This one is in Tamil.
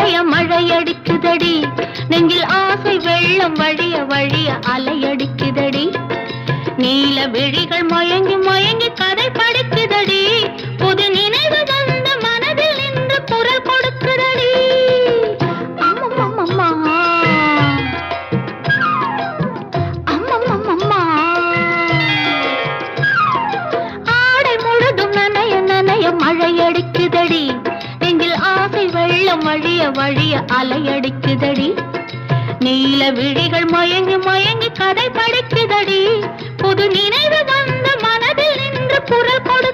நனைய மழையடிக்குதடி, நெஞ்சில் ஆசை வெள்ளம் வழிய வழிய அலையடிக்குதடி. நீல விழிகள் மயங்கி மயங்கி கதை படிக்குதடி, புது நினைவு வந்த மனதில் நின்று குரல் கொடுக்குதடி. அம்மம்மம்மா அம்மம்மம்மா, ஆடை முழுதும் நனைய நனைய மழையடிக்குதடி, நெஞ்சில் ஆசை வெள்ளம் வழிய வழிய அலையடிக்குதடி. நீல விழிகள் மயங்கி மயங்கி கதை படிக்குதடி, புது நினைவு வந்த மனதில் நின்று குரல் கொடு